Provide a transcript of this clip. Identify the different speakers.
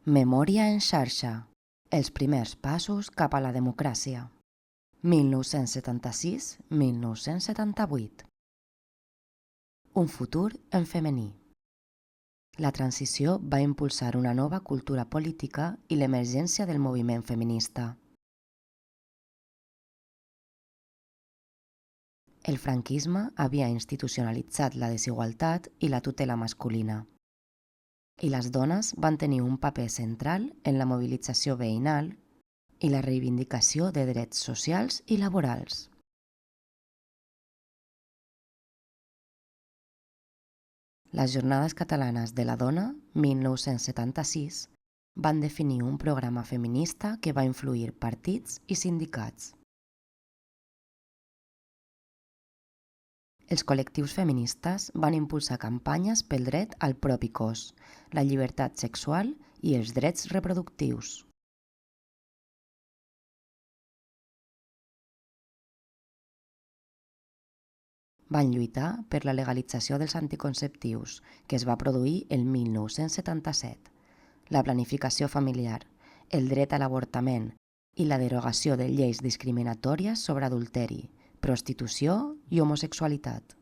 Speaker 1: Memòria en xarxa. Els primers passos cap a la democràcia. 1976-1978. Un futur en femení. La transició va impulsar una nova cultura política i l'emergència del moviment feminista. El franquisme havia institucionalitzat la desigualtat i la tutela masculina, i les dones van tenir un paper central en la mobilització veïnal i la reivindicació de drets socials i laborals. Les Jornades Catalanes de la Dona, 1976, van definir un programa feminista que va influir partits i sindicats. Els col·lectius feministes van impulsar campanyes pel dret al propi cos, la llibertat sexual i els drets reproductius. Van lluitar per la legalització dels anticonceptius, que es va produir el 1977, la planificació familiar, el dret a l'avortament i la derogació de lleis discriminatòries sobre adulteri, prostitució i homosexualitat.